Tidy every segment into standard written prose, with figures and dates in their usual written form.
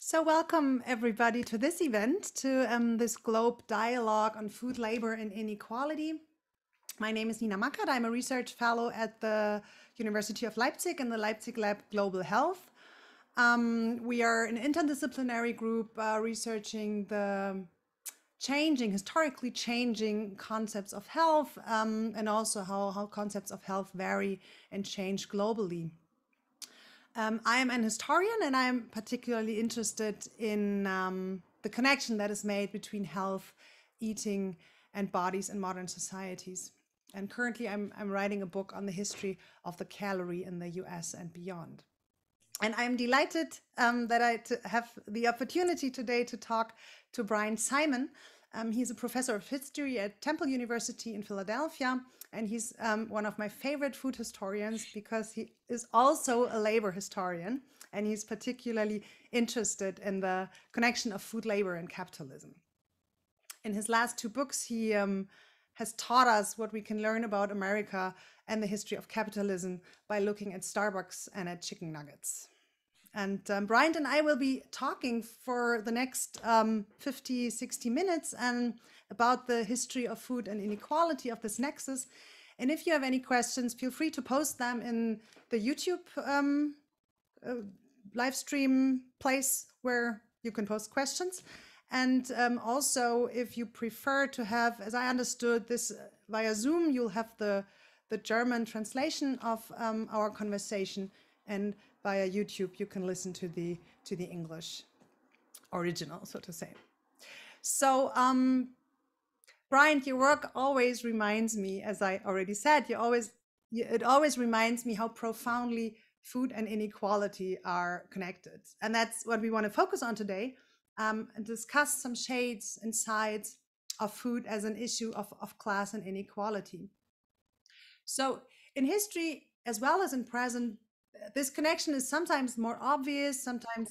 So welcome everybody to this event, to this Globe Dialogue on Food, Labor and Inequality. My name is Nina Mackert. I'm a research fellow at the University of Leipzig in the Leipzig Lab Global Health. We are an interdisciplinary group researching the historically changing concepts of health, and also how concepts of health vary and change globally. I am an historian, and I'm particularly interested in the connection that is made between health, eating, and bodies in modern societies. And currently, I'm writing a book on the history of the calorie in the US and beyond. And I'm delighted that I have the opportunity today to talk to Bryant Simon. He's a professor of history at Temple University in Philadelphia, and he's one of my favorite food historians because he is also a labor historian, and he's particularly interested in the connection of food, labor, and capitalism. In his last two books, he has taught us what we can learn about America and the history of capitalism by looking at Starbucks and at chicken nuggets. And Bryant and I will be talking for the next 50, 60 minutes and about the history of food and inequality of this nexus. And if you have any questions, feel free to post them in the YouTube live stream place where you can post questions. And also, if you prefer to have, as I understood this via Zoom, you'll have the German translation of our conversation, and via YouTube you can listen to the English original, so to say. So, Bryant, your work always reminds me, as I already said, it always reminds me how profoundly food and inequality are connected, and that's what we want to focus on today. And discuss some shades and sides of food as an issue of class and inequality. So in history, as well as in present, this connection is sometimes more obvious, sometimes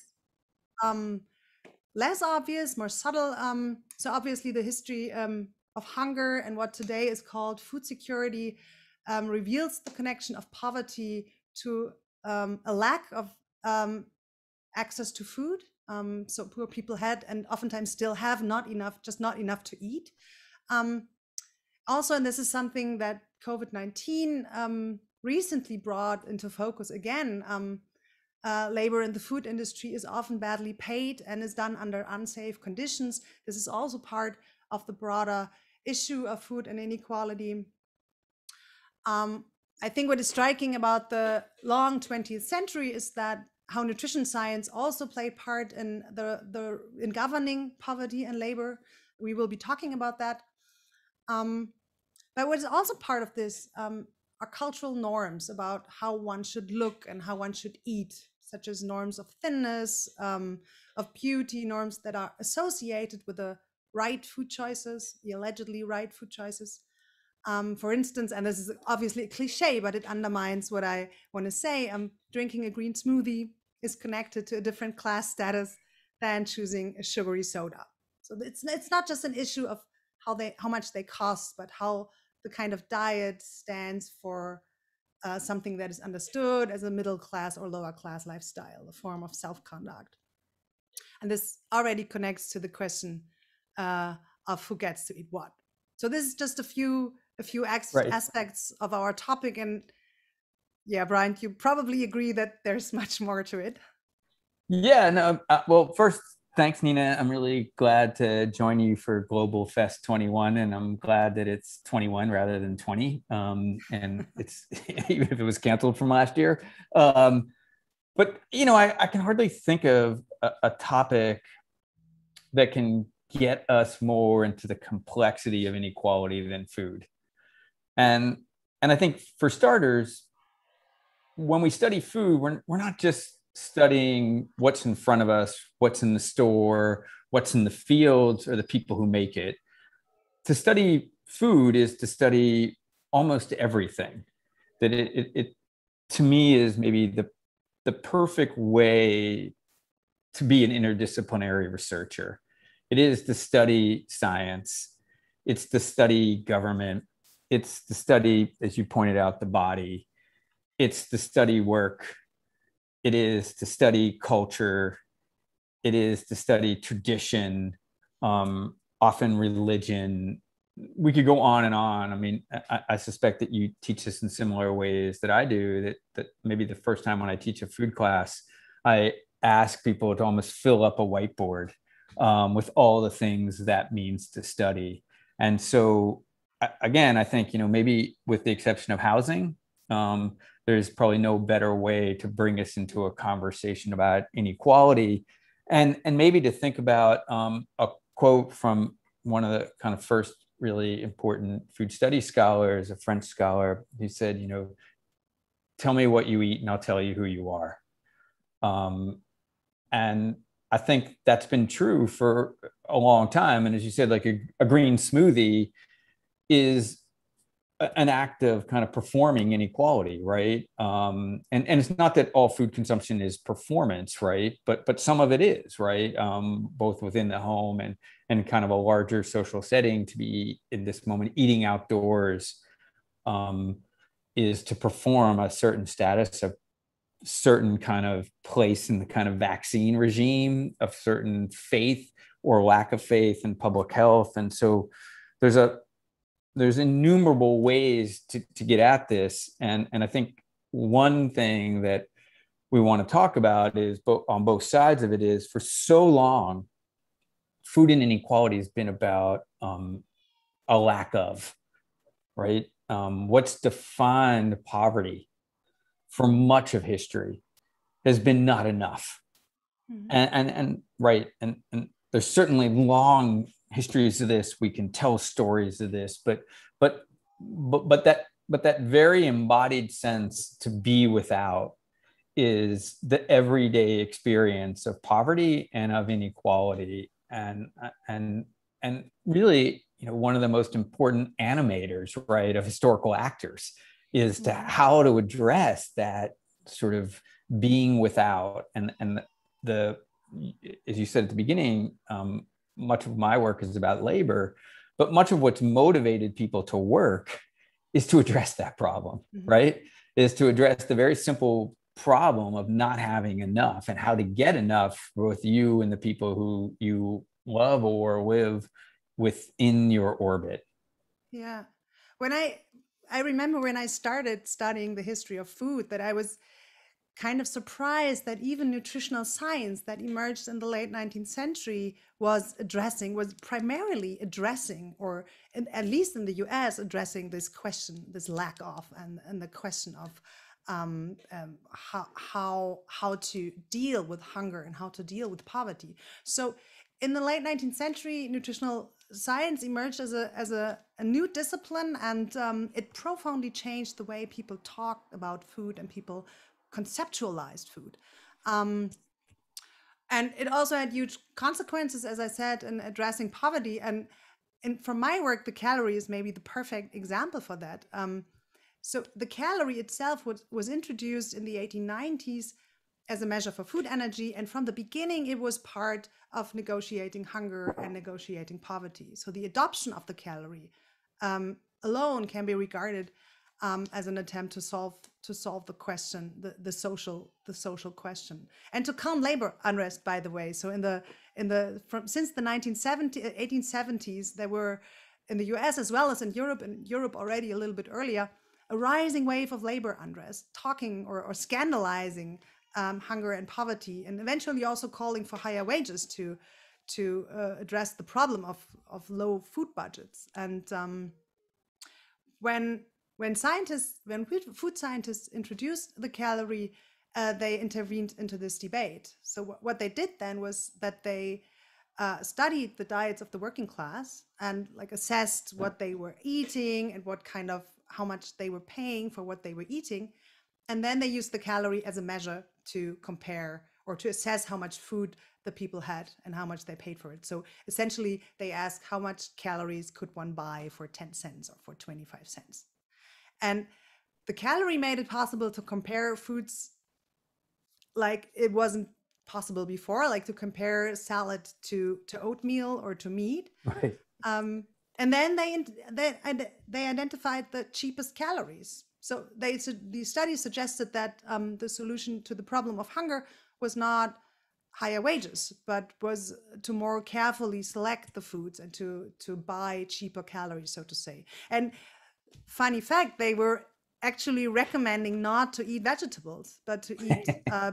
less obvious, more subtle. So obviously the history of hunger and what today is called food security reveals the connection of poverty to a lack of access to food. So poor people had, and oftentimes still have, just not enough to eat. Also, and this is something that COVID-19 recently brought into focus again, labor in the food industry is often badly paid and is done under unsafe conditions. This is also part of the broader issue of food and inequality. I think what is striking about the long 20th century is that how nutrition science also played part in in governing poverty and labor. We will be talking about that. But what is also part of this are cultural norms about how one should look and how one should eat, such as norms of thinness, of beauty, norms that are associated with the right food choices, the allegedly right food choices. For instance, and this is obviously a cliche, but it undermines what I want to say, drinking a green smoothie is connected to a different class status than choosing a sugary soda. So it's not just an issue of how much they cost, but how the kind of diet stands for something that is understood as a middle class or lower class lifestyle, a form of self-conduct. And this already connects to the question of who gets to eat what. So this is just a few aspects of our topic. And yeah, Bryant, you probably agree that there's much more to it. Yeah, no. Well, first, thanks, Nina. I'm really glad to join you for Global Fest 21, and I'm glad that it's 21 rather than 20. And it's even if it was canceled from last year. But I can hardly think of a topic that can get us more into the complexity of inequality than food. And I think for starters, when we study food, we're not just studying what's in front of us, what's in the store, what's in the fields, or the people who make it. To study food is to study almost everything. That it to me is maybe the perfect way to be an interdisciplinary researcher. It is to study science. It's to study government. It's to study, as you pointed out, the body. It's to study work. It is to study culture. it is to study tradition, often religion. We could go on and on. I mean, I suspect that you teach this in similar ways that I do, that maybe the first time when I teach a food class, I ask people to almost fill up a whiteboard with all the things that means to study. And so, again, I think, maybe with the exception of housing, there's probably no better way to bring us into a conversation about inequality, and maybe to think about a quote from one of the kind of first really important food studies scholars, a French scholar, who said, tell me what you eat and I'll tell you who you are. And I think that's been true for a long time. And as you said, like a green smoothie is an act of kind of performing inequality, right? And it's not that all food consumption is performance, right? But some of it is, right? Both within the home and kind of a larger social setting. To be in this moment eating outdoors is to perform a certain status, a certain kind of place in the kind of vaccine regime, of certain faith or lack of faith in public health. And so there's innumerable ways to get at this. And I think one thing that we want to talk about is, on both sides of it, is for so long, food and inequality has been about a lack of, right? What's defined poverty for much of history has been not enough. Mm-hmm. And right. And there's certainly long histories of this. We can tell stories of this, but that very embodied sense to be without is the everyday experience of poverty and of inequality. And really, one of the most important animators, right, of historical actors is to how to address that sort of being without. And the, as you said at the beginning, much of my work is about labor, but much of what's motivated people to work is to address that problem, right? Is to address the very simple problem of not having enough, and how to get enough for both you and the people who you love or live within your orbit. Yeah. When I remember when I started studying the history of food, that I was kind of surprised that even nutritional science that emerged in the late 19th century was primarily addressing, or at least in the US, addressing this question, this lack of, and the question of how to deal with hunger and how to deal with poverty. So in the late 19th century, nutritional science emerged as a new discipline, and it profoundly changed the way people talked about food and people conceptualized food. And it also had huge consequences, as I said, in addressing poverty. And from my work, the calorie is maybe the perfect example for that. So the calorie itself was introduced in the 1890s as a measure for food energy. And from the beginning, it was part of negotiating hunger and negotiating poverty. So the adoption of the calorie alone can be regarded as an attempt to solve the question, the social question, and to calm labor unrest, by the way. So since the 1870s, there were, in the US as well as in Europe already a little bit earlier, a rising wave of labor unrest, talking or scandalizing hunger and poverty, and eventually also calling for higher wages to address the problem of low food budgets. And when food scientists introduced the calorie, they intervened into this debate. So what they did then was that they studied the diets of the working class and assessed what they were eating and how much they were paying for what they were eating. And then they used the calorie as a measure to compare or to assess how much food the people had and how much they paid for it. So essentially, they asked how much calories could one buy for 10 cents or for 25 cents. And the calorie made it possible to compare foods like it wasn't possible before, like to compare salad to oatmeal or to meat. Right. And then they identified the cheapest calories. So these studies suggested that the solution to the problem of hunger was not higher wages, but was to more carefully select the foods and to buy cheaper calories, so to say. And funny fact, they were actually recommending not to eat vegetables, but to eat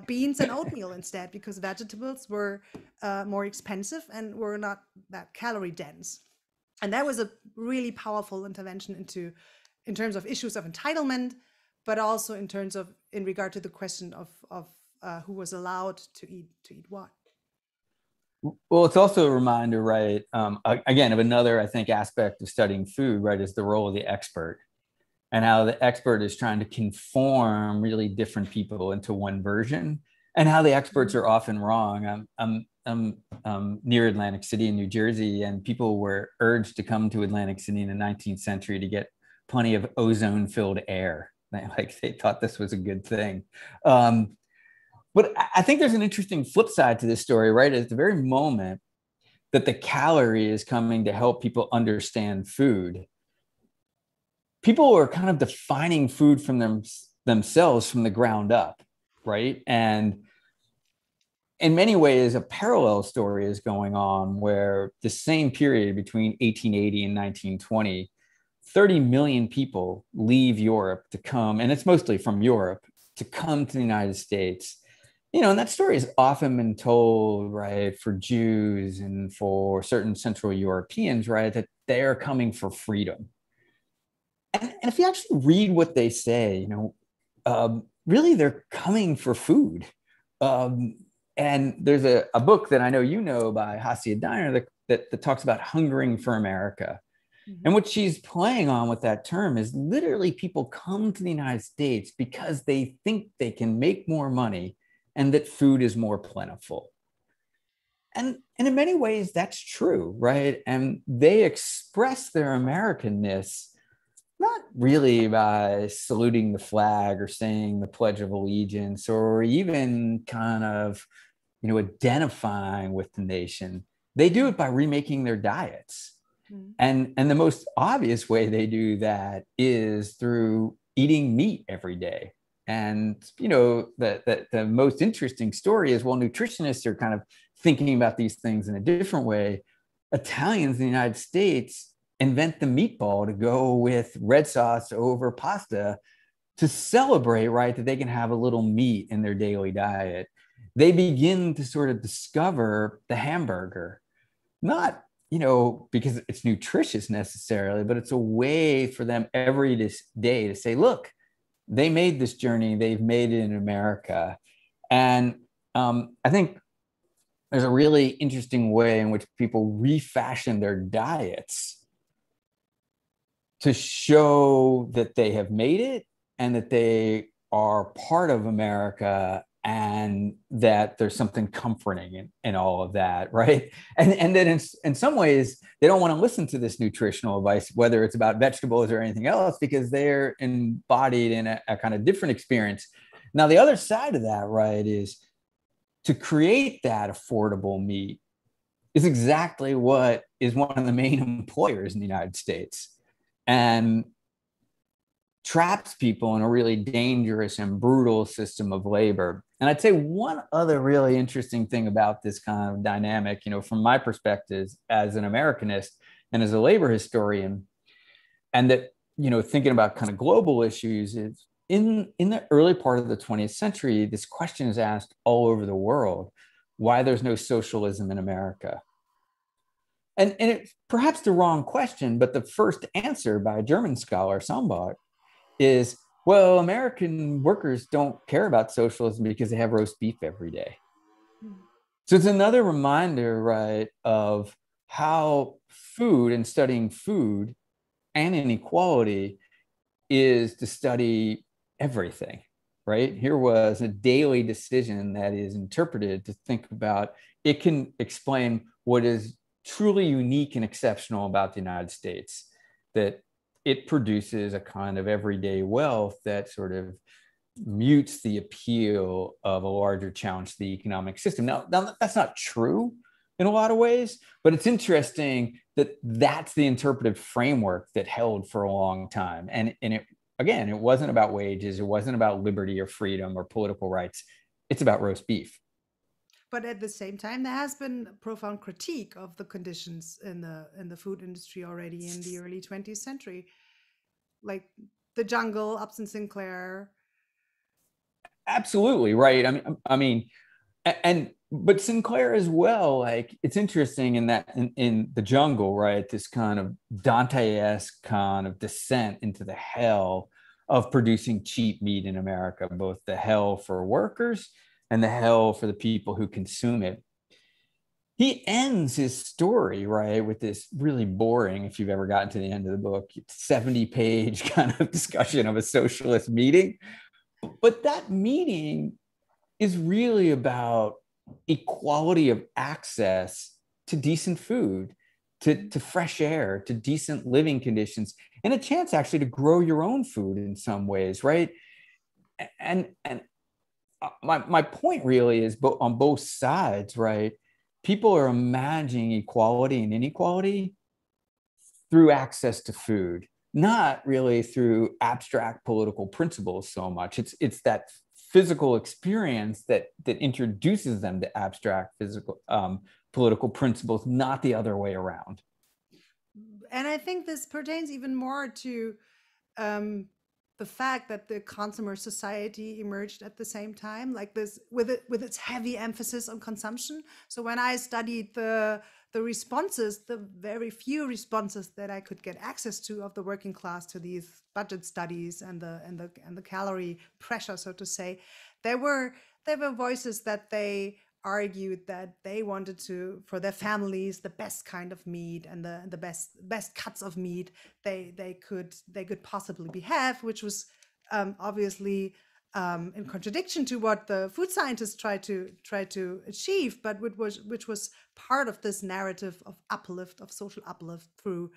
beans and oatmeal instead, because vegetables were more expensive and were not that calorie dense. And that was a really powerful intervention in terms of issues of entitlement, but also in regard to the question of who was allowed to eat what. Well, it's also a reminder, right? Again, of another, I think, aspect of studying food, right, is the role of the expert, and how the expert is trying to conform really different people into one version, and how the experts are often wrong. I'm near Atlantic City in New Jersey, and people were urged to come to Atlantic City in the 19th century to get plenty of ozone-filled air. Like they thought this was a good thing. But I think there's an interesting flip side to this story, right? At the very moment that the calorie is coming to help people understand food, people are kind of defining food from themselves from the ground up, right? And in many ways, a parallel story is going on where the same period between 1880 and 1920, 30 million people leave Europe to come, and it's mostly from Europe, to come to the United States. And that story has often been told, right, for Jews and for certain Central Europeans, right, that they're coming for freedom. And if you actually read what they say, really they're coming for food. And there's a book that I know by Hasia Diner that talks about hungering for America. Mm-hmm. And what she's playing on with that term is literally people come to the United States because they think they can make more money and that food is more plentiful. And in many ways, that's true, right? And they express their Americanness not really by saluting the flag or saying the Pledge of Allegiance or even kind of, identifying with the nation. They do it by remaking their diets. Mm-hmm. And the most obvious way they do that is through eating meat every day. And, the most interesting story is, nutritionists are kind of thinking about these things in a different way. Italians in the United States invent the meatball to go with red sauce over pasta to celebrate, right, that they can have a little meat in their daily diet. They begin to sort of discover the hamburger, not, because it's nutritious necessarily, but it's a way for them every day to say, look, they made this journey, they've made it in America. And I think there's a really interesting way in which people refashion their diets to show that they have made it and that they are part of America and that there's something comforting in all of that, right? And that in some ways, they don't want to listen to this nutritional advice, whether it's about vegetables or anything else, because they're embodied in a kind of different experience. Now, the other side of that, right, is to create that affordable meat is exactly what is one of the main employers in the United States, and traps people in a really dangerous and brutal system of labor. And I'd say one other really interesting thing about this kind of dynamic, from my perspective as an Americanist and as a labor historian, and that, thinking about kind of global issues, is in the early part of the 20th century, this question is asked all over the world, why there's no socialism in America. And it's perhaps the wrong question, but the first answer by a German scholar, Sombart, is, well, American workers don't care about socialism because they have roast beef every day. So it's another reminder, right, of how food and studying food and inequality is to study everything, right? Here was a daily decision that is interpreted to think about, it can explain what is truly unique and exceptional about the United States, that it produces a kind of everyday wealth that sort of mutes the appeal of a larger challenge to the economic system. Now, that's not true in a lot of ways, but it's interesting that that's the interpretive framework that held for a long time. And it, again, it wasn't about wages. It wasn't about liberty or freedom or political rights. It's about roast beef. But at the same time, there has been a profound critique of the conditions in the food industry already in the early 20th century, like the jungle, Upson Sinclair. Absolutely right. But Sinclair as well, like it's interesting in that in the jungle, right? This kind of Dante-esque kind of descent into the hell of producing cheap meat in America, both the hell for workers and the hell for the people who consume it. He ends his story, right, with this really boring, if you've ever gotten to the end of the book, 70-page kind of discussion of a socialist meeting. But that meeting is really about equality of access to decent food, to fresh air, to decent living conditions, and a chance actually to grow your own food in some ways, right? And my point really is on both sides, right? People are imagining equality and inequality through access to food, not really through abstract political principles so much. It's that physical experience that introduces them to abstract physical political principles, not the other way around. And I think this pertains even more to the fact that the consumer society emerged at the same time, like this, with its heavy emphasis on consumption. So when I studied the responses, the very few responses that I could get access to of the working class to these budget studies and the calorie pressure, so to say, there were voices that they argued that they wanted to, for their families, the best kind of meat and the best cuts of meat they could possibly have, which was obviously in contradiction to what the food scientists try to achieve, but which was part of this narrative of uplift, of social uplift through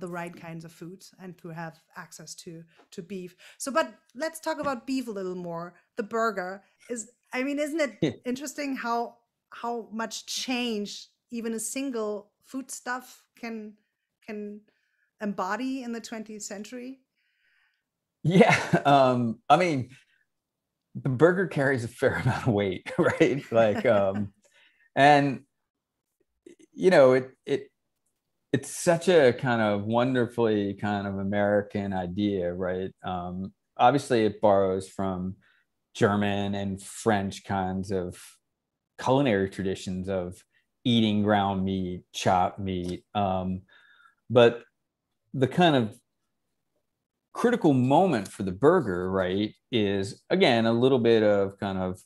the right kinds of foods and to have access to beef. So, but let's talk about beef a little more. The burger is, I mean, isn't it interesting how much change even a single foodstuff can embody in the 20th century? Yeah, I mean, the burger carries a fair amount of weight, right? Like, and you know, it's such a kind of wonderfully kind of American idea, right? Obviously, it borrows from German and French kinds of culinary traditions of eating ground meat, chopped meat. But the kind of critical moment for the burger, right, is again a little bit of kind of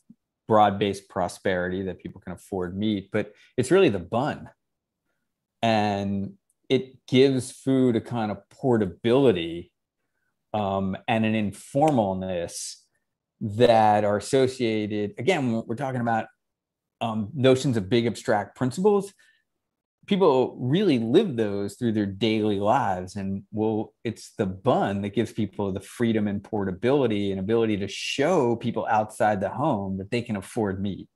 broad-based prosperity that people can afford meat, but it's really the bun. And it gives food a kind of portability and an informalness that are associated, again, when we're talking about notions of big abstract principles, people really live those through their daily lives. And it's the bun that gives people the freedom and portability and ability to show people outside the home that they can afford meat,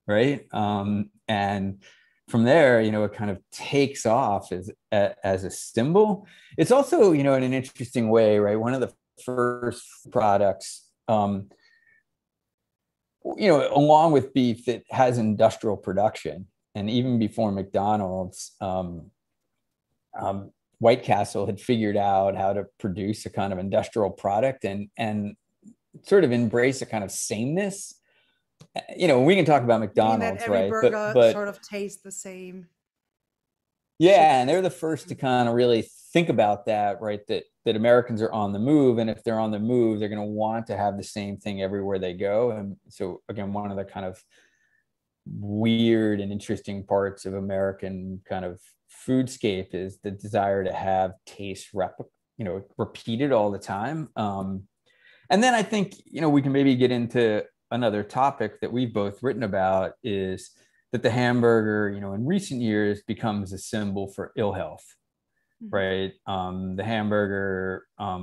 right? And from there, you know, it kind of takes off as a symbol. It's also, you know, in an interesting way, right? One of the first products, you know, along with beef that has industrial production. And even before McDonald's, White Castle had figured out how to produce a kind of industrial product and sort of embrace a kind of sameness. You know, we can talk about McDonald's, every right? burger But sort of tastes the same. yeah, and they're the first to kind of really think about that, right? That Americans are on the move, and if they're on the move, they're going to want to have the same thing everywhere they go. And so, again, one of the kind of weird and interesting parts of American kind of foodscape is the desire to have taste repeated all the time. And then I think, you know, we can maybe get into another topic that we've both written about, is that the hamburger, you know, in recent years becomes a symbol for ill health, right? The hamburger, I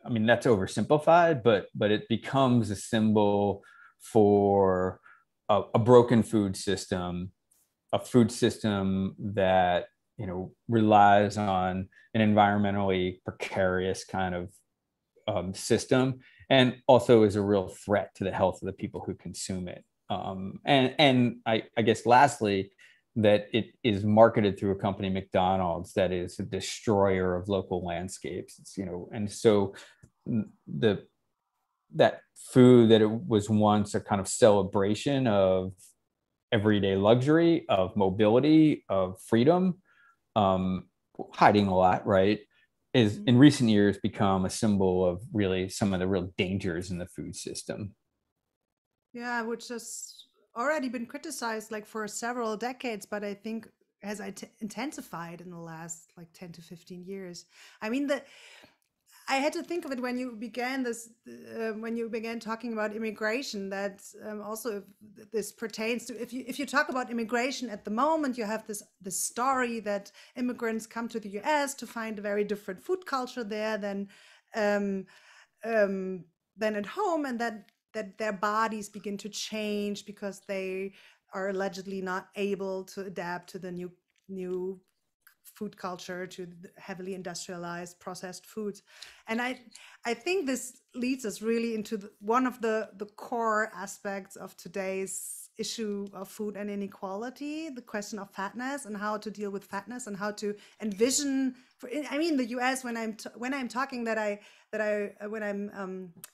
mean, that's oversimplified, but it becomes a symbol for a broken food system, a food system that, you know, relies on an environmentally precarious kind of system, and also is a real threat to the health of the people who consume it. And I guess lastly, that it is marketed through a company, McDonald's, that is a destroyer of local landscapes. It's, and so that food that it was once a kind of celebration of everyday luxury, of mobility, of freedom, hiding a lot, right, is in recent years become a symbol of really some of the real dangers in the food system. Yeah, which has already been criticized like for several decades, but I think has intensified in the last like 10 to 15 years. I mean, I had to think of it when you began talking about immigration, that also this pertains to, if you talk about immigration at the moment, you have this story that immigrants come to the US to find a very different food culture there than at home, and that their bodies begin to change because they are allegedly not able to adapt to the new food culture, to the heavily industrialized processed foods. And I think this leads us really into one of the core aspects of today's issue of food and inequality, the question of fatness and how to deal with fatness and how to envision. The US, when I'm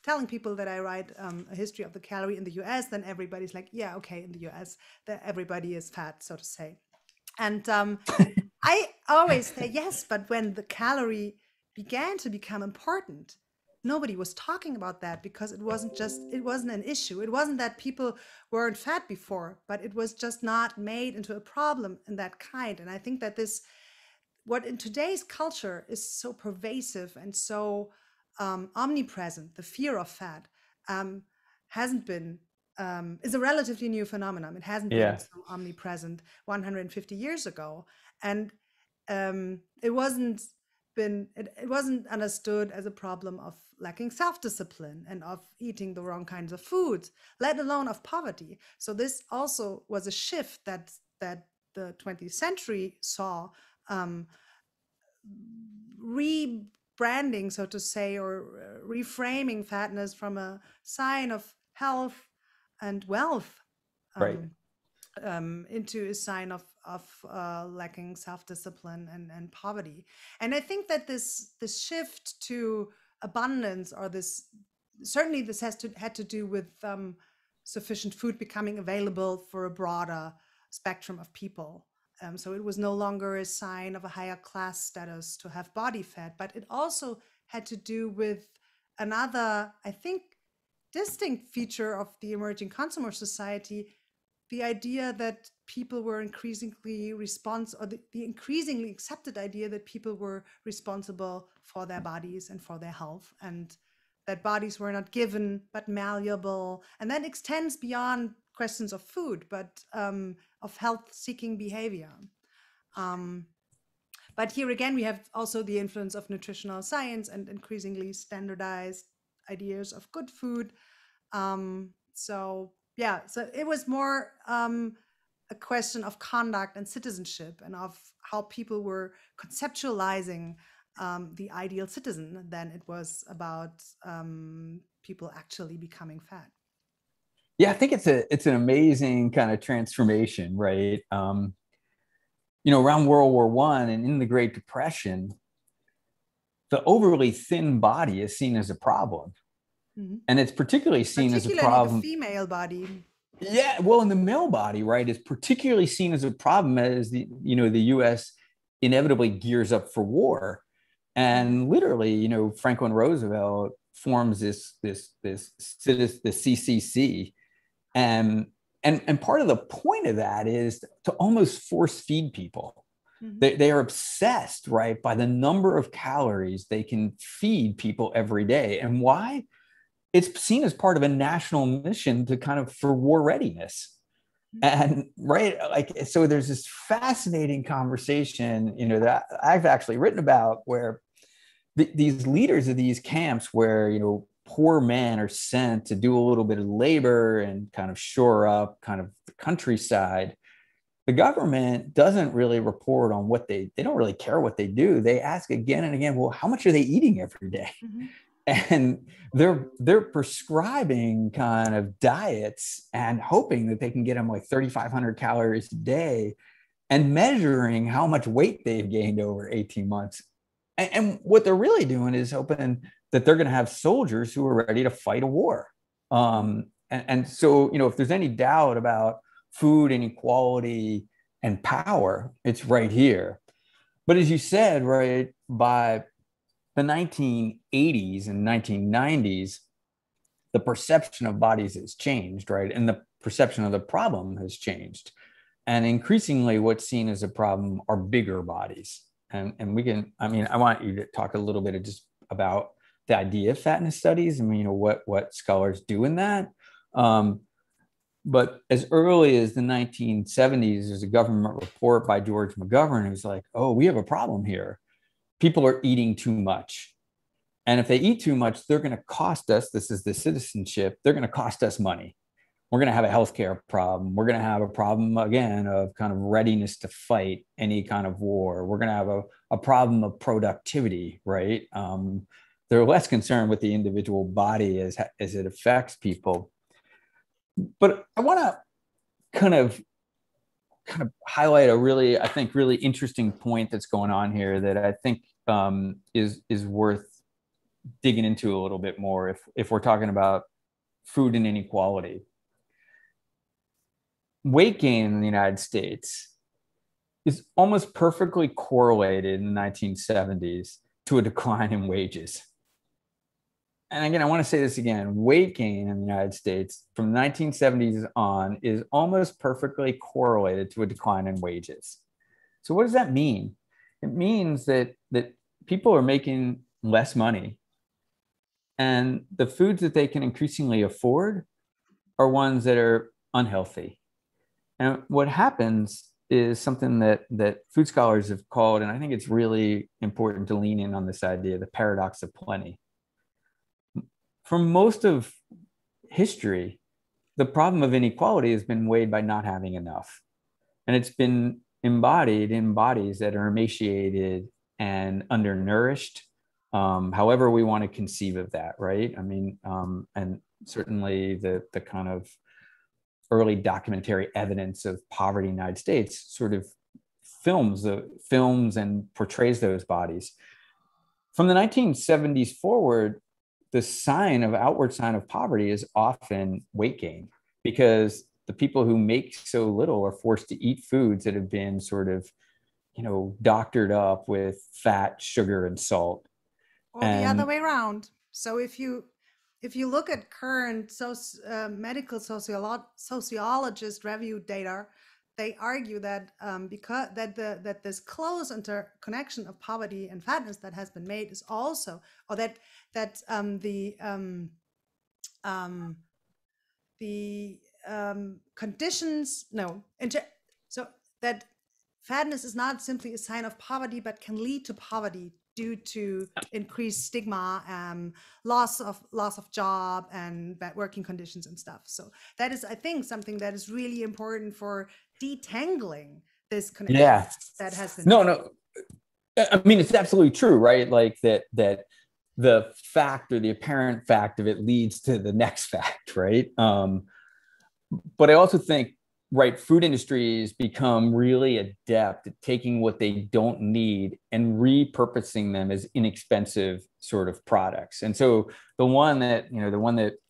telling people that I write a history of the calorie in the US, then everybody's like, yeah, okay, in the US, that everybody is fat, so to say. And I always say yes, but when the calorie began to become important, nobody was talking about that because it wasn't an issue. It wasn't that people weren't fat before, but it was just not made into a problem in that kind. And I think that what in today's culture is so pervasive and so omnipresent, the fear of fat, hasn't been, is a relatively new phenomenon. It hasn't been so omnipresent 150 years ago. And it wasn't understood as a problem of lacking self-discipline and of eating the wrong kinds of foods, let alone of poverty. So this also was a shift that the 20th century saw, rebranding, so to say, or reframing fatness from a sign of health and wealth, right, into a sign of lacking self-discipline and poverty. And I think that this shift to abundance, or this had to do with sufficient food becoming available for a broader spectrum of people. So it was no longer a sign of a higher class status to have body fat, but it also had to do with another, I think, distinct feature of the emerging consumer society, the idea that people were increasingly the increasingly accepted idea that people were responsible for their bodies and for their health, and that bodies were not given but malleable. And that extends beyond questions of food, but of health-seeking behavior. But here again, we have also the influence of nutritional science and increasingly standardized ideas of good food. So it was more a question of conduct and citizenship, and of how people were conceptualizing the ideal citizen than it was about people actually becoming fat. Yeah, I think it's an amazing kind of transformation, right? Around World War I and in the Great Depression, the overly thin body is seen as a problem. Mm-hmm. And it's particularly seen as a problem. The female body. Yeah, well, in the male body, right, is particularly seen as a problem as the U.S. inevitably gears up for war. And literally, Franklin Roosevelt forms this CCC. And part of the point of that is to almost force feed people. Mm-hmm. They are obsessed, right, by the number of calories they can feed people every day. And why? It's seen as part of a national mission for war readiness. And right, so there's this fascinating conversation, that I've actually written about, where these leaders of these camps, where, poor men are sent to do a little bit of labor and kind of shore up kind of the countryside. The government doesn't really report on what they don't really care what they do. They ask again and again, well, how much are they eating every day? Mm-hmm. And they're prescribing kind of diets and hoping that they can get them like 3,500 calories a day and measuring how much weight they've gained over 18 months. And what they're really doing is hoping that they're going to have soldiers who are ready to fight a war. And so, if there's any doubt about food inequality and power, it's right here. But as you said, right, by the 1980s and 1990s, the perception of bodies has changed, right? And the perception of the problem has changed. And increasingly, what's seen as a problem are bigger bodies. And we can, I want you to talk a little bit just about the idea of fatness studies and, what scholars do in that. But as early as the 1970s, there's a government report by George McGovern who's like, oh, we have a problem here. People are eating too much. And if they eat too much, they're going to cost us, this is the citizenship, they're going to cost us money. We're going to have a healthcare problem. We're going to have a problem, again, of kind of readiness to fight any kind of war. We're going to have a problem of productivity, right? They're less concerned with the individual body as it affects people. But I want to kind of highlight a really interesting point that's going on here that I think is worth digging into a little bit more if we're talking about food and inequality. Weight gain in the United States is almost perfectly correlated in the 1970s to a decline in wages. And again, I want to say this again, weight gain in the United States from the 1970s on is almost perfectly correlated to a decline in wages. So what does that mean? It means that people are making less money, and the foods that they can increasingly afford are ones that are unhealthy. And what happens is something that food scholars have called, and I think it's really important to lean in on this idea, the paradox of plenty. For most of history, the problem of inequality has been weighed by not having enough. And it's been embodied in bodies that are emaciated and undernourished, however we want to conceive of that, right? And certainly the kind of early documentary evidence of poverty in the United States sort of films and portrays those bodies. From the 1970s forward, the outward sign of poverty is often weight gain, because the people who make so little are forced to eat foods that have been sort of, doctored up with fat, sugar, and salt. Or the other way around. So if you look at current medical sociologist review data, they argue that because that this close interconnection of poverty and fatness that has been made is also, or that conditions so that fatness is not simply a sign of poverty, but can lead to poverty due to increased stigma, loss of job, and bad working conditions and stuff. So that is, I think, something that is really important for detangling this connection. Yeah, that has been no. It's absolutely true, right? Like that the fact or the apparent fact of it leads to the next fact, right? But I also think, right, food industries become really adept at taking what they don't need and repurposing them as inexpensive sort of products. And so the one that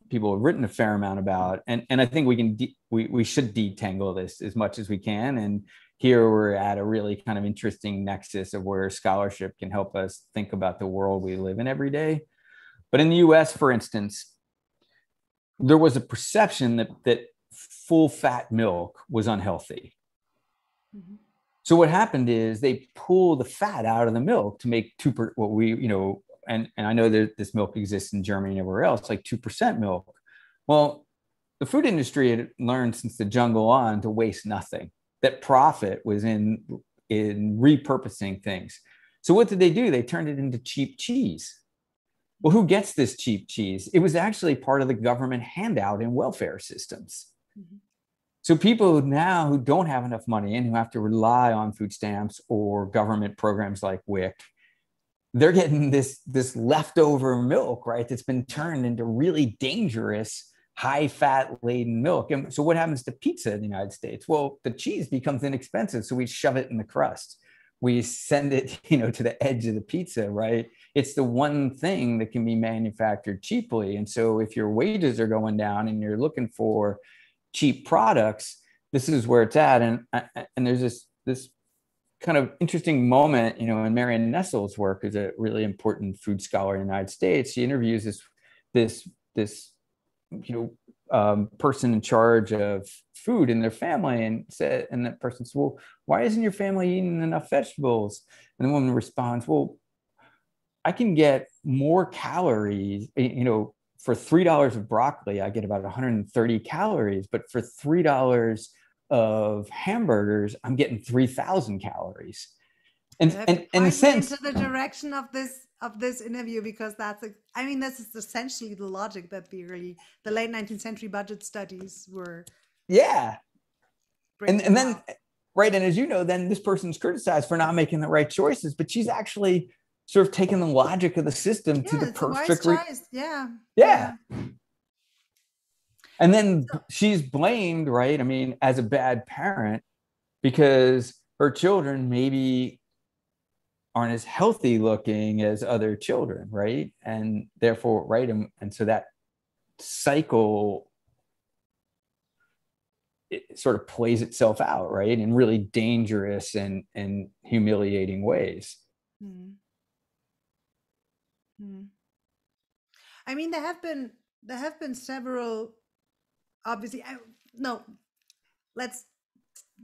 people have written a fair amount about, and I think we should detangle this as much as we can. And here we're at a really kind of interesting nexus of where scholarship can help us think about the world we live in every day. But in the US, for instance, there was a perception that full fat milk was unhealthy. Mm-hmm. So what happened is they pull the fat out of the milk to make and I know that this milk exists in Germany and everywhere else, like 2% milk. Well, the food industry had learned since the jungle on to waste nothing, that profit was in repurposing things. So what did they do? They turned it into cheap cheese. Well, who gets this cheap cheese? It was actually part of the government handout in welfare systems. Mm-hmm. So people now who don't have enough money and who have to rely on food stamps or government programs like WIC they're getting this leftover milk, right? That's been turned into really dangerous, high fat laden milk. And so what happens to pizza in the United States? Well, the cheese becomes inexpensive. So we shove it in the crust. We send it, to the edge of the pizza, right? It's the one thing that can be manufactured cheaply. And so if your wages are going down and you're looking for cheap products, this is where it's at. And there's this kind of interesting moment, in Marion Nestle's work, is a really important food scholar in the United States. She interviews this person in charge of food in their family, and that person says, well, why isn't your family eating enough vegetables? And the woman responds, well, I can get more calories, for $3 of broccoli, I get about 130 calories, but for $3 of hamburgers, I'm getting 3,000 calories. And in a sense, into the direction of this interview, because this is essentially the logic that the late 19th century budget studies were. Yeah. And then, right. And as you know, then this person's criticized for not making the right choices, but she's actually sort of taken the logic of the system to the perfect choice. Yeah. And then she's blamed, right? As a bad parent, because her children maybe aren't as healthy looking as other children, right? And therefore, right. And so that cycle, it sort of plays itself out, right, in really dangerous and humiliating ways. There have been several. Obviously, let's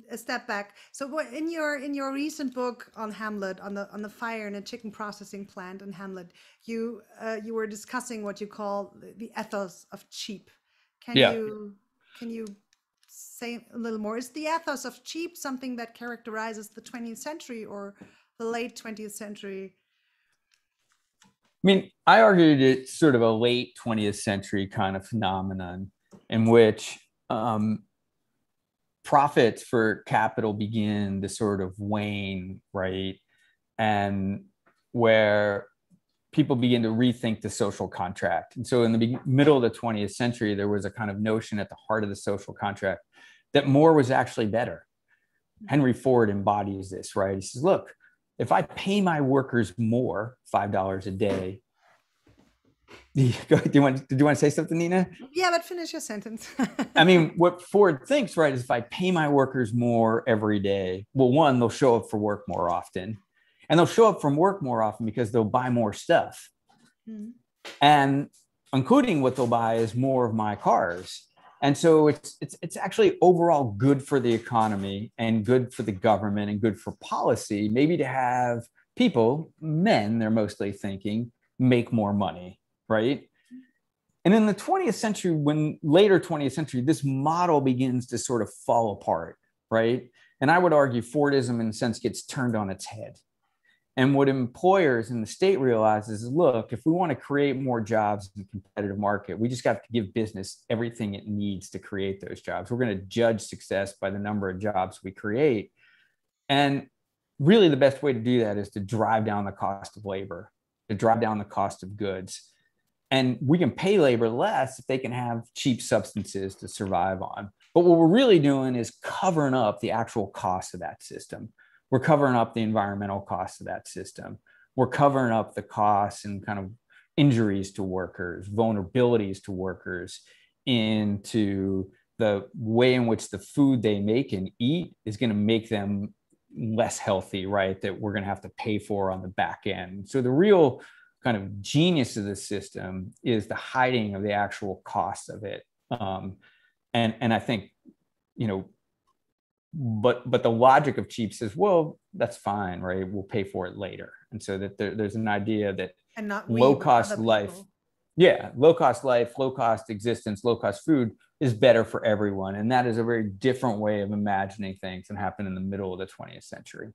a step back. So, what in your recent book on Hamlet, on the fire in a chicken processing plant in Hamlet, you were discussing what you call the ethos of cheap. Can you say a little more? Is the ethos of cheap something that characterizes the 20th century or the late 20th century? I argued it's sort of a late 20th century kind of phenomenon in which profits for capital begin to sort of wane, right? And where people begin to rethink the social contract. And so in the middle of the 20th century, there was a kind of notion at the heart of the social contract that more was actually better. Henry Ford embodies this, right? He says, look, if I pay my workers more, $5 a day. Did you want to say something, Nina? Yeah, but finish your sentence. What Ford thinks, right, is if I pay my workers more every day, well, one, they'll show up for work more often. And they'll show up from work more often because they'll buy more stuff. Mm-hmm. And including what they'll buy is more of my cars. And so it's actually overall good for the economy and good for the government and good for policy, maybe to have people, men, they're mostly thinking, make more money, right? And in the 20th century, later 20th century, this model begins to sort of fall apart, right? And I would argue Fordism, in a sense, gets turned on its head. And what employers in the state realizes is, look, if we want to create more jobs in a competitive market, we just got to give business everything it needs to create those jobs. We're going to judge success by the number of jobs we create. And really the best way to do that is to drive down the cost of labor, to drive down the cost of goods. And we can pay labor less if they can have cheap substances to survive on. But what we're really doing is covering up the actual cost of that system. We're covering up the environmental costs of that system. We're covering up the costs and kind of injuries to workers, vulnerabilities to workers, into the way in which the food they make and eat is going to make them less healthy, right? That we're going to have to pay for on the back end. So the real kind of genius of the system is the hiding of the actual cost of it. And I think, but the logic of cheap says, well, that's fine, right? We'll pay for it later. And so that there's an idea that low cost life, low cost existence, low cost food is better for everyone. And that is a very different way of imagining things and happened in the middle of the 20th century.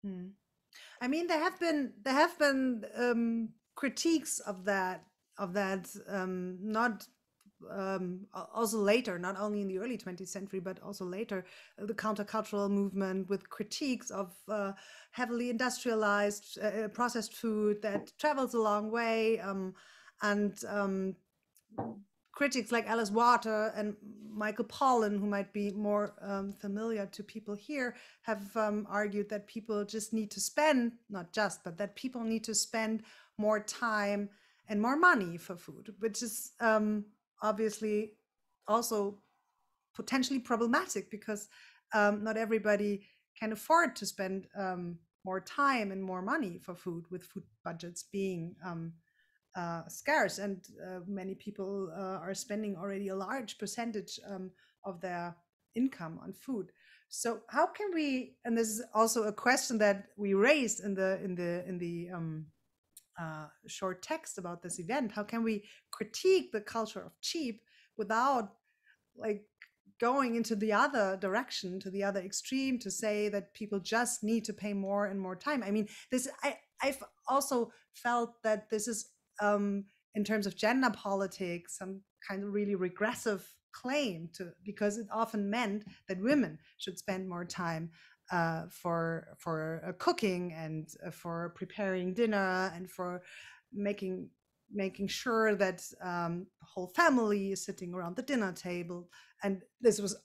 There have been critiques of that, not also later, not only in the early 20th century, but also later, the countercultural movement with critiques of heavily industrialized processed food that travels a long way, and critics like Alice Waters and Michael Pollan, who might be more familiar to people here, have argued that people just need to spend, not just, but that people need to spend more time and more money for food, which is obviously also potentially problematic because not everybody can afford to spend more time and more money for food, with food budgets being scarce, and many people are spending already a large percentage of their income on food. So how can we, and this is also a question that we raised in the short text about this event, how can we critique the culture of cheap without like going into the other direction, to the other extreme, to say that people just need to pay more and more time? I mean, this I've also felt that this is in terms of gender politics, some kind of really regressive claim, to because it often meant that women should spend more time for cooking and for preparing dinner and for making sure that the whole family is sitting around the dinner table. And this was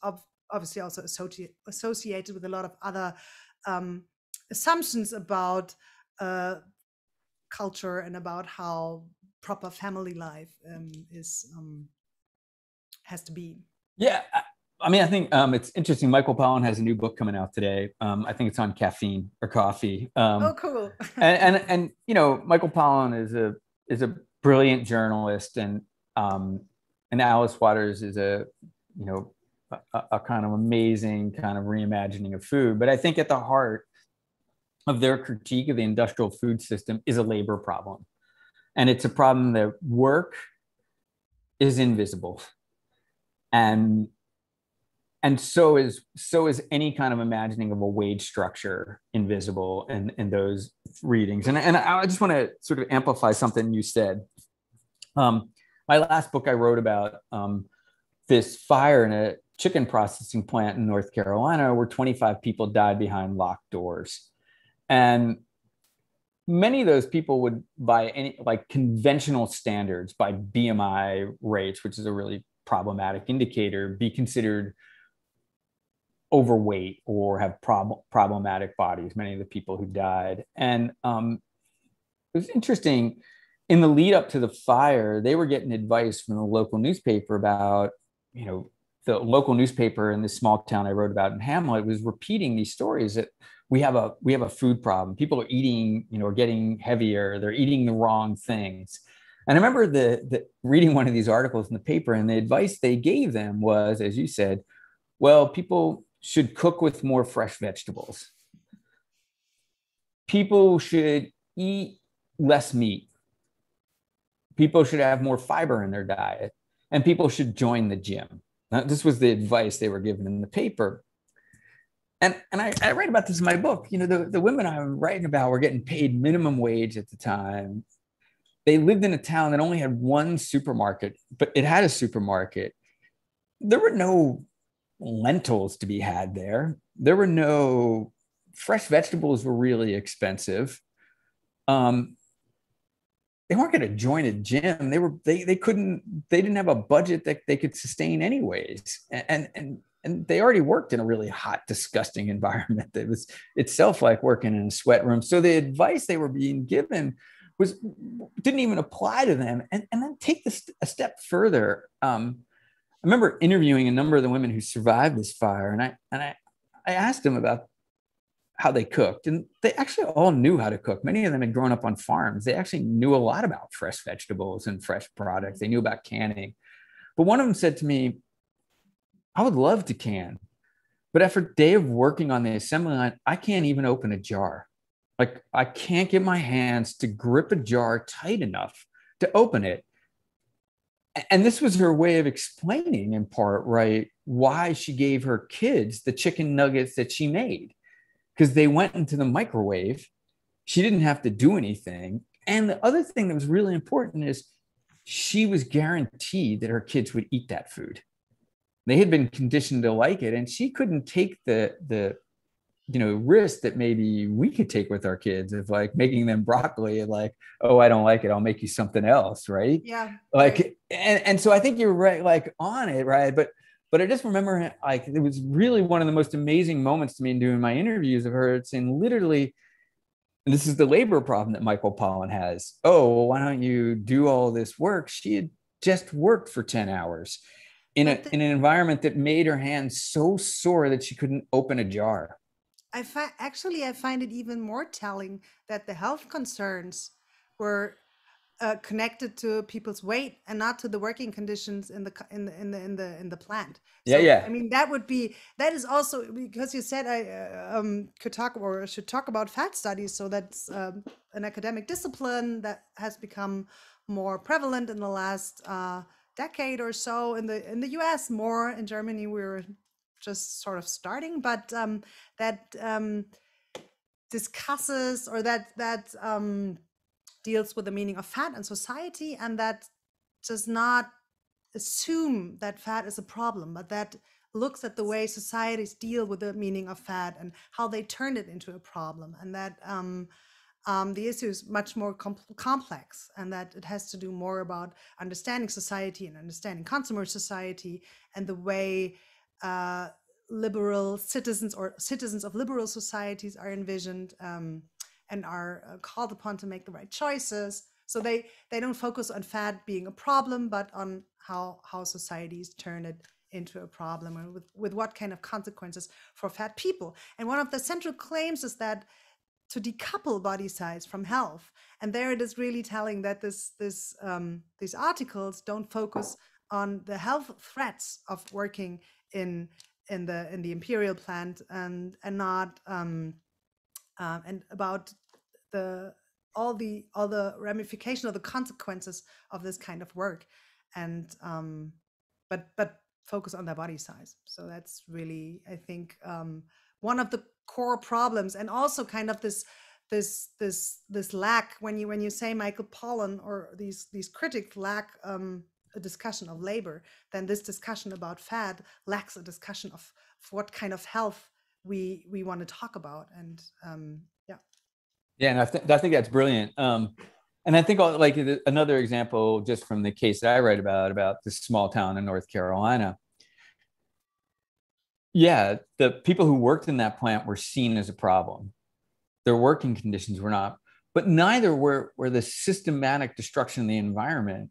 obviously also associated with a lot of other assumptions about culture and about how proper family life has to be. Yeah, I mean, I think it's interesting. Michael Pollan has a new book coming out today. I think it's on caffeine or coffee. Oh, cool. and you know, Michael Pollan is a brilliant journalist, and Alice Waters is a kind of amazing kind of reimagining of food. But I think at the heart of their critique of the industrial food system is a labor problem. And it's a problem that work is invisible. And so is any kind of imagining of a wage structure invisible in those readings. And I just want to sort of amplify something you said. My last book, I wrote about this fire in a chicken processing plant in North Carolina where 25 people died behind locked doors. And many of those people would, by any like conventional standards, by BMI rates, which is a really problematic indicator, be considered overweight or have problematic bodies, many of the people who died. And it was interesting, in the lead up to the fire, they were getting advice from the local newspaper about, you know, the local newspaper in this small town I wrote about in Hamlet was repeating these stories that we have a food problem. People are eating, you know, are getting heavier. They're eating the wrong things. And I remember the reading one of these articles in the paper, and the advice they gave them was, as you said, well, people should cook with more fresh vegetables. People should eat less meat. People should have more fiber in their diet, and people should join the gym. Now, this was the advice they were given in the paper. And I write about this in my book. You know, the women I'm writing about were getting paid minimum wage at the time. They lived in a town that only had one supermarket, but it had a supermarket. There were no lentils to be had there. There were no fresh vegetables were really expensive. They weren't going to join a gym. They didn't have a budget that they could sustain anyways. And they already worked in a really hot, disgusting environment that was itself like working in a sweat room. So the advice they were being given didn't even apply to them. And then take this a step further. I remember interviewing a number of the women who survived this fire, and I asked them about how they cooked, and they actually all knew how to cook. Many of them had grown up on farms. They actually knew a lot about fresh vegetables and fresh products. They knew about canning. But one of them said to me, I would love to can, but after a day of working on the assembly line, I can't even open a jar. Like, I can't get my hands to grip a jar tight enough to open it. And this was her way of explaining, in part, right, why she gave her kids the chicken nuggets that she made, because they went into the microwave. She didn't have to do anything. And the other thing that was really important is she was guaranteed that her kids would eat that food. They had been conditioned to like it, and she couldn't take the risk that maybe we could take with our kids of like making them broccoli and like, oh, I don't like it, I'll make you something else, right? Yeah. Like, right. and so I think you're right, like on it, right? But I just remember, like, it was really one of the most amazing moments to me in doing my interviews of her. It's in literally, and this is the labor problem that Michael Pollan has. Oh, well, why don't you do all this work? She had just worked for 10 hours in an environment that made her hands so sore that she couldn't open a jar. I find it even more telling that the health concerns were connected to people's weight and not to the working conditions in the plant. So, Yeah. I mean, that is also because you said I could talk or should talk about fat studies. So that's an academic discipline that has become more prevalent in the last decade or so in the US. More in Germany, we're just sort of starting, but that discusses or that deals with the meaning of fat in society, and that does not assume that fat is a problem, but that looks at the way societies deal with the meaning of fat and how they turn it into a problem, and that the issue is much more complex, and that it has to do more about understanding society and understanding consumer society and the way liberal citizens or citizens of liberal societies are envisioned and are called upon to make the right choices. So they don't focus on fat being a problem, but on how societies turn it into a problem, and with what kind of consequences for fat people. And one of the central claims is that to decouple body size from health. And there it is really telling that these articles don't focus on the health threats of working in the imperial plant and not and about all the ramification or the consequences of this kind of work, and but focus on their body size. So that's really, I think, one of the core problems, and also kind of this lack when you say Michael Pollan or these critics lack a discussion of labor, then this discussion about fat lacks a discussion of what kind of health we want to talk about. And and I think that's brilliant. And I think like another example, just from the case that I write about this small town in North Carolina. Yeah, the people who worked in that plant were seen as a problem. Their working conditions were not, but neither were the systematic destruction of the environment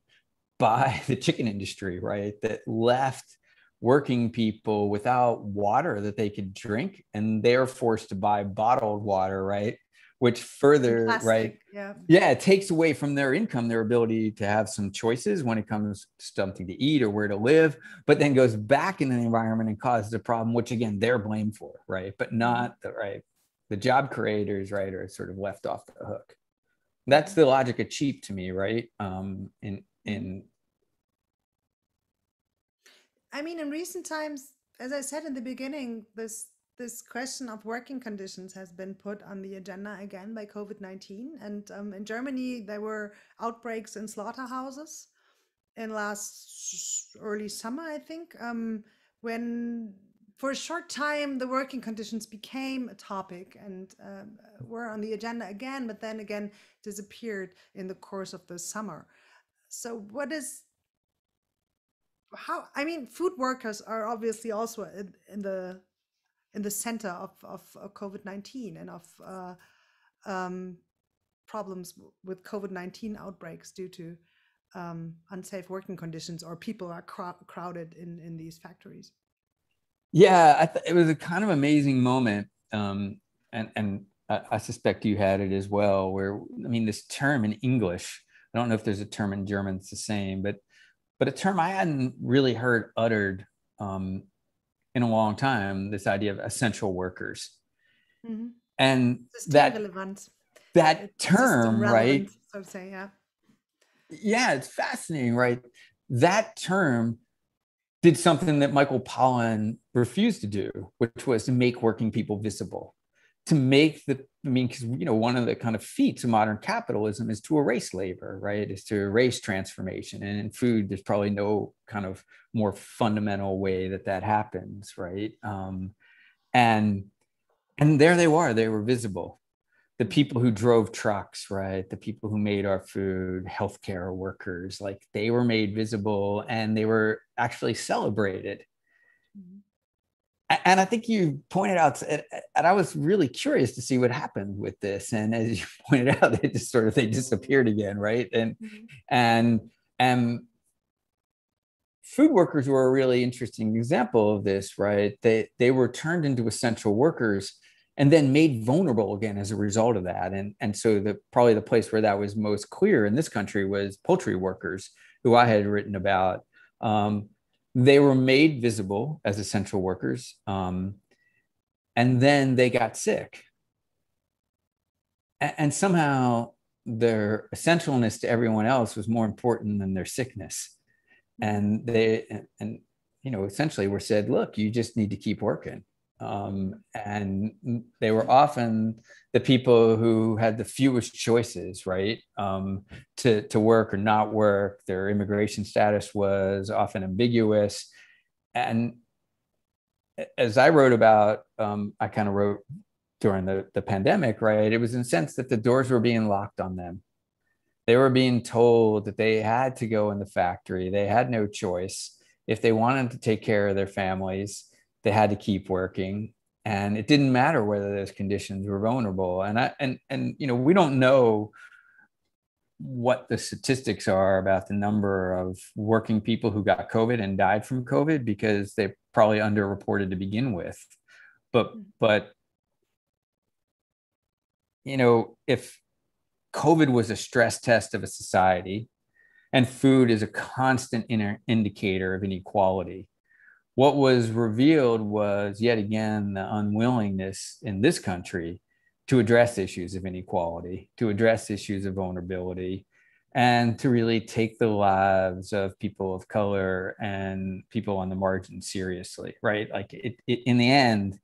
by the chicken industry, right? That left working people without water that they could drink, and they're forced to buy bottled water, right? Which further, plastic, right? Yeah, it takes away from their income, their ability to have some choices when it comes to something to eat or where to live, but then goes back into the environment and causes a problem, which again, they're blamed for, right? But not the job creators, right, are sort of left off the hook. That's the logic of cheap to me, right? I mean, in recent times, as I said in the beginning, this question of working conditions has been put on the agenda again by COVID-19. And in Germany, there were outbreaks in slaughterhouses in early summer, I think, when for a short time the working conditions became a topic and were on the agenda again, but then again disappeared in the course of the summer. So I mean, food workers are obviously also in the center of COVID-19 and of problems with COVID-19 outbreaks due to unsafe working conditions, or people are crowded in these factories. Yeah, it was a kind of amazing moment, and I suspect you had it as well. Where, I mean, this term in English, I don't know if there's a term in German that's the same, but a term I hadn't really heard uttered in a long time, this idea of essential workers. Mm-hmm. And that term, right? So to say, yeah. Yeah, it's fascinating, right? That term did something that Michael Pollan refused to do, which was to make working people visible. to make the, I mean, because, one of the kind of feats of modern capitalism is to erase labor, right? Is to erase transformation. And in food, there's probably no kind of more fundamental way that happens, right? And there they were visible. The people who drove trucks, right? The people who made our food, healthcare workers, like they were made visible and they were actually celebrated. Mm-hmm. And I think you pointed out, and I was really curious to see what happened with this. And as you pointed out, they disappeared again, right? And food workers were a really interesting example of this, right? They were turned into essential workers and then made vulnerable again as a result of that. And so probably the place where that was most clear in this country was poultry workers, who I had written about. They were made visible as essential workers, and then they got sick. And somehow their essentialness to everyone else was more important than their sickness. And essentially were said, look, you just need to keep working. And they were often the people who had the fewest choices, right? To work or not work. Their immigration status was often ambiguous. And as I wrote about, I kind of wrote during the pandemic, right? It was in a sense that the doors were being locked on them. They were being told that they had to go in the factory. They had no choice. If they wanted to take care of their families, they had to keep working, and it didn't matter whether those conditions were vulnerable. And we don't know what the statistics are about the number of working people who got COVID and died from COVID, because they're probably underreported to begin with. But if COVID was a stress test of a society, and food is a constant indicator of inequality, what was revealed was yet again the unwillingness in this country to address issues of inequality, to address issues of vulnerability, and to really take the lives of people of color and people on the margin seriously, right? Like in the end,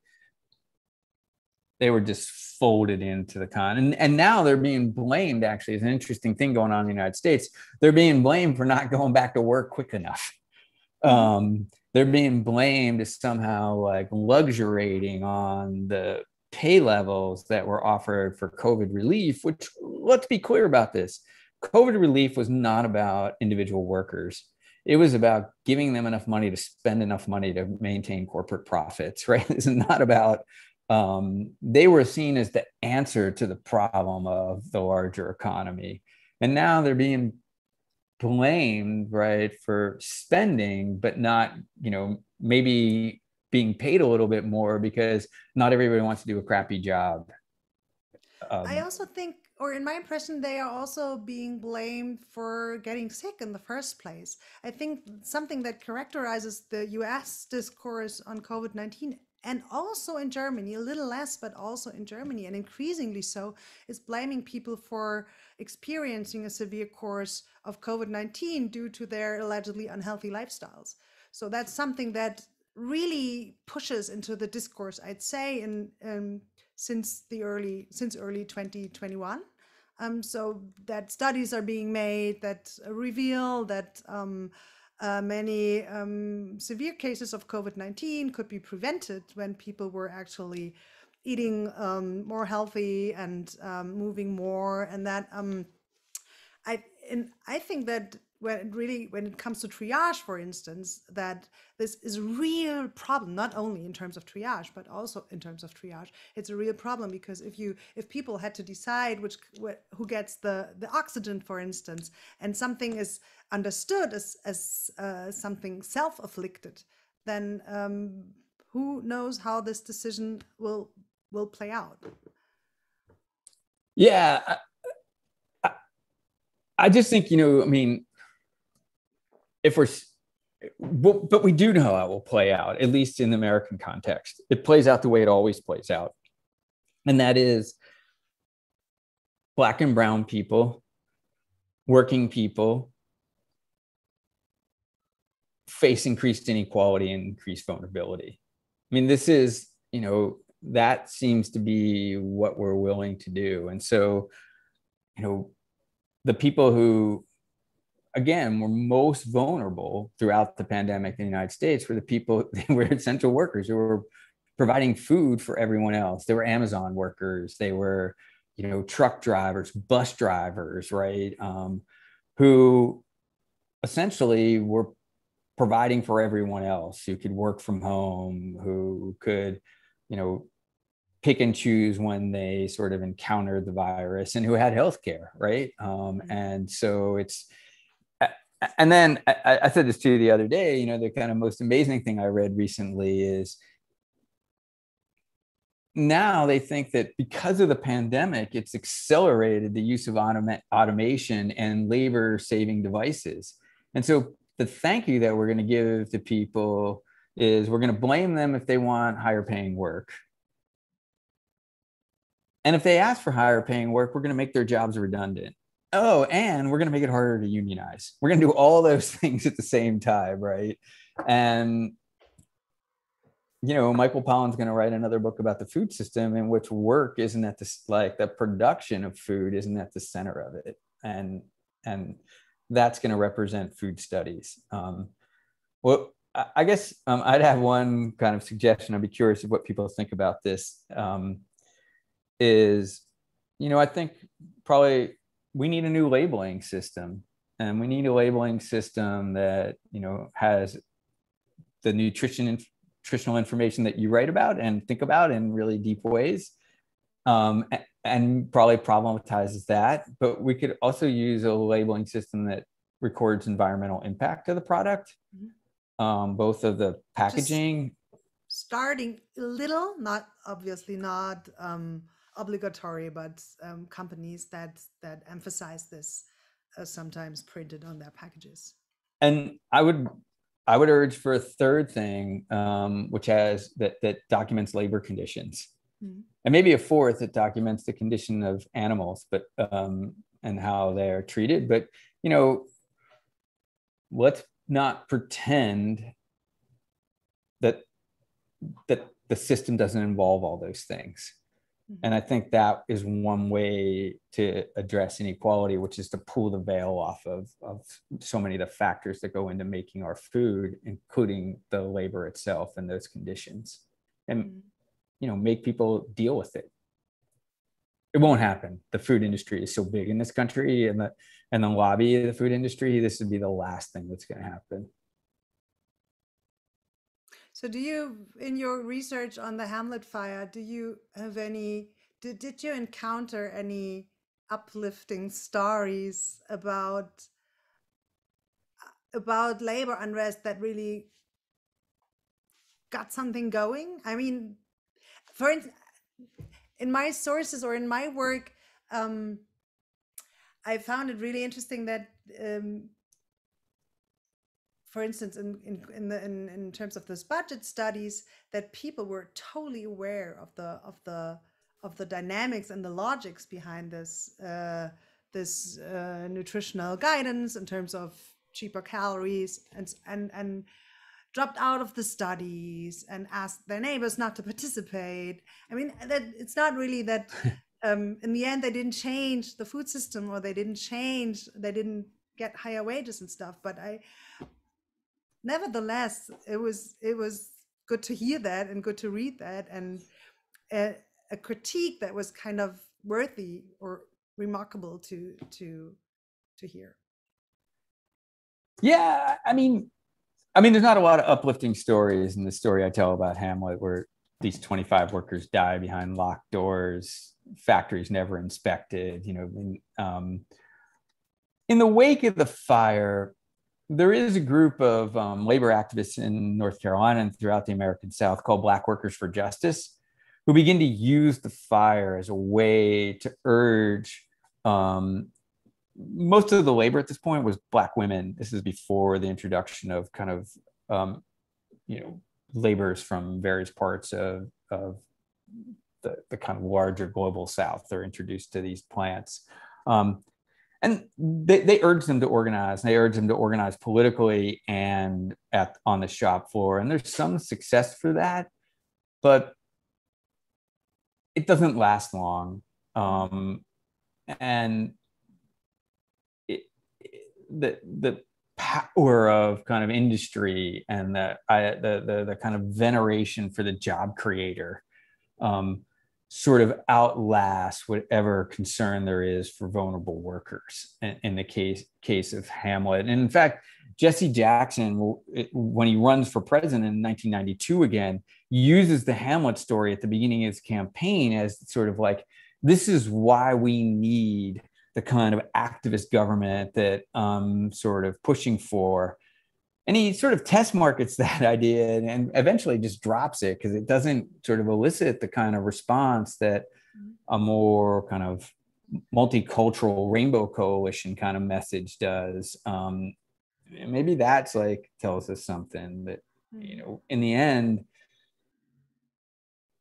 they were just folded into the and now they're being blamed. Actually, it's an interesting thing going on in the United States. They're being blamed for not going back to work quick enough. They're being blamed as somehow like luxuriating on the pay levels that were offered for COVID relief, which, let's be clear about this. COVID relief was not about individual workers. It was about giving them enough money to spend enough money to maintain corporate profits, right? This is not about, they were seen as the answer to the problem of the larger economy. And now they're being blamed, right, for spending, but not, maybe being paid a little bit more, because not everybody wants to do a crappy job. I also think, or in my impression, they are also being blamed for getting sick in the first place. I think something that characterizes the US discourse on COVID-19, and also in Germany, a little less, but also in Germany, and increasingly so, is blaming people for experiencing a severe course of COVID-19 due to their allegedly unhealthy lifestyles. So that's something that really pushes into the discourse, I'd say, since early 2021. So that studies are being made that reveal that many severe cases of COVID-19 could be prevented when people were actually eating more healthy and moving more. And that I think that when it comes to triage, for instance, that this is a real problem, not only in terms of triage, but also in terms of triage. It's a real problem, because if people had to decide who gets the oxygen, for instance, and something is understood as something self-afflicted, then who knows how this decision will play out? Yeah, I just think, but we do know how it will play out, at least in the American context. It plays out the way it always plays out. And that is Black and brown people, working people, face increased inequality and increased vulnerability. I mean, this is, that seems to be what we're willing to do. And so, the people who, again, were most vulnerable throughout the pandemic in the United States were the people, they were essential workers who were providing food for everyone else. They were Amazon workers. They were, truck drivers, bus drivers, right? Who essentially were providing for everyone else, who could work from home, who could, pick and choose when they sort of encountered the virus, and who had healthcare, right? And so and then I said this to you the other day, the kind of most amazing thing I read recently is now they think that because of the pandemic, it's accelerated the use of automation and labor saving devices. And so the thank you that we're going to give to people is we're going to blame them if they want higher paying work. And if they ask for higher paying work, we're going to make their jobs redundant. Oh, and we're going to make it harder to unionize. We're going to do all those things at the same time, right? And, Michael Pollan's going to write another book about the food system in which work isn't at the, like the production of food isn't at the center of it. And that's going to represent food studies. Well, I guess I'd have one kind of suggestion. I'd be curious of what people think about this. Is, I think probably we need a new labeling system, and we need a labeling system that, has the nutritional information that you write about and think about in really deep ways, and probably problematizes that. But we could also use a labeling system that records environmental impact of the product, both of the packaging. Just starting little, not obviously not obligatory, but companies that emphasize this sometimes printed on their packages. And I would urge for a third thing, which has that documents labor conditions, and maybe a fourth that documents the condition of animals, but and how they're treated. But let's not pretend that the system doesn't involve all those things. And I think that is one way to address inequality, which is to pull the veil off of so many of the factors that go into making our food, including the labor itself and those conditions, and make people deal with it. It won't happen. The food industry is so big in this country, and the lobby of the food industry, this would be the last thing that's going to happen. So do you, in your research on the Hamlet fire, do you have did you encounter any uplifting stories about labor unrest that really got something going? I mean, for instance, in my sources or in my work, I found it really interesting that for instance, in terms of this budget studies, that people were totally aware of the dynamics and the logics behind this nutritional guidance in terms of cheaper calories, and dropped out of the studies and asked their neighbors not to participate. I mean, that it's not really that in the end they didn't change the food system, or they didn't get higher wages and stuff, but nevertheless, it was good to hear that and good to read that, and a critique that was kind of worthy or remarkable to hear. Yeah, I mean, there's not a lot of uplifting stories in the story I tell about Hamlet, where these 25 workers die behind locked doors, factories never inspected. In the wake of the fire, there is a group of labor activists in North Carolina and throughout the American South called Black Workers for Justice, who begin to use the fire as a way to urge. Most of the labor at this point was Black women. This is before the introduction of kind of, laborers from various parts of the kind of larger global South. They're introduced to these plants. And they urge them to organize. They urge them to organize politically and on the shop floor. And there's some success for that. But it doesn't last long. And the power of kind of industry and the kind of veneration for the job creator sort of outlasts whatever concern there is for vulnerable workers in the case of Hamlet. And in fact, Jesse Jackson, when he runs for president in 1992 again, uses the Hamlet story at the beginning of his campaign as sort of like, this is why we need the kind of activist government that sort of pushing for. And he sort of test markets that idea and eventually just drops it because it doesn't sort of elicit the kind of response that a more kind of multicultural rainbow coalition kind of message does. Maybe that's like tells us something that, you know, in the end,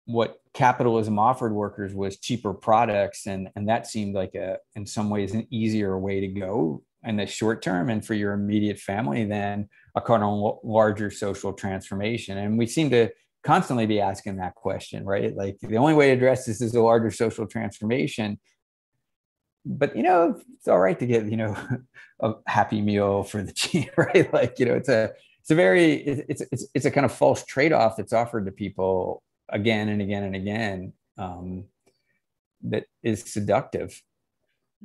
what capitalism offered workers was cheaper products. And that seemed like in some ways, an easier way to go in the short term and for your immediate family than a kind of larger social transformation. And we seem to constantly be asking that question, right? Like the only way to address this is a larger social transformation. But, you know, it's all right to get, you know, a happy meal for the cheap, right? Like, you know, it's a kind of false trade-off that's offered to people again and again and again, that is seductive.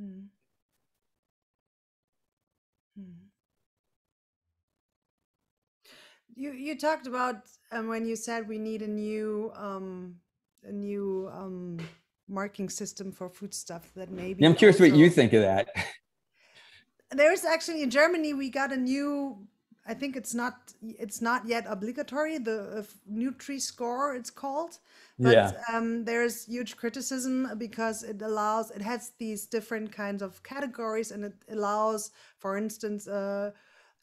Mm. You talked about when you said we need a new marking system for foodstuff that maybe. Yeah, I'm curious what you think of that. There's actually in Germany we got a new. I think it's not yet obligatory. The Nutri-Score it's called, but Yeah. There's huge criticism because it has these different kinds of categories, and it allows, for instance,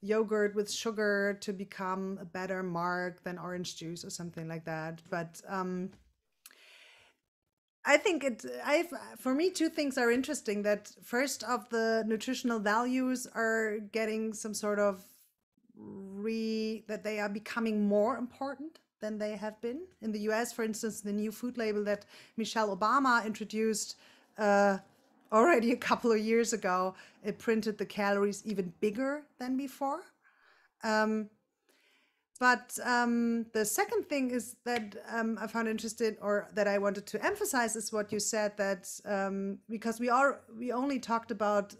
yogurt with sugar to become a better mark than orange juice or something like that. But I think for me, two things are interesting. That first of the nutritional values are getting some sort of that they are becoming more important than they have been. In the US, for instance, the new food label that Michelle Obama introduced already a couple of years ago, it printed the calories even bigger than before. But the second thing is that I found interesting, or that I wanted to emphasize, is what you said, that because we only talked about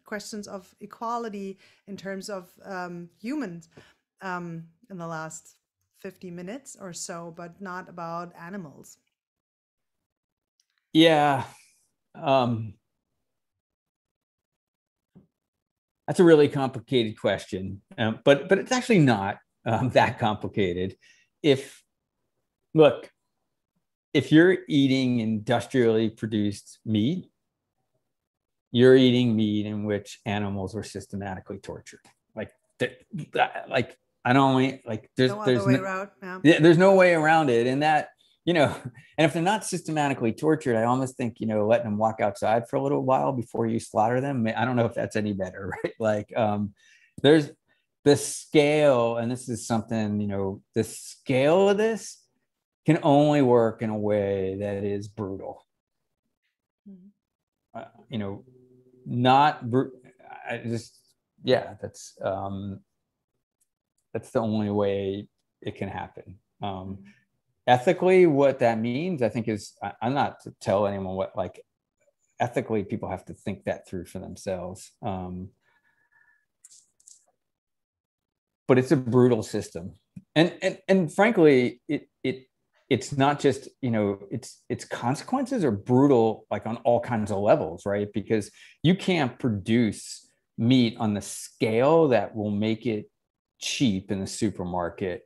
questions of equality in terms of humans in the last 50 minutes or so, but not about animals. Yeah. That's a really complicated question, but it's actually not that complicated. If you're eating industrially produced meat, you're eating meat in which animals were systematically tortured. There's no way around it. And that, you know, and if they're not systematically tortured, I almost think, you know, letting them walk outside for a little while before you slaughter them, I don't know if that's any better, right? Like, there's the scale, and this is something, you know, the scale of this can only work in a way that is brutal. You know, that's the only way it can happen. Ethically, what that means, I think, is I'm not to tell anyone what, like, ethically, people have to think that through for themselves. But it's a brutal system, and frankly, it's not just, you know, its consequences are brutal, like on all kinds of levels, right? Because you can't produce meat on the scale that will make it cheap in the supermarket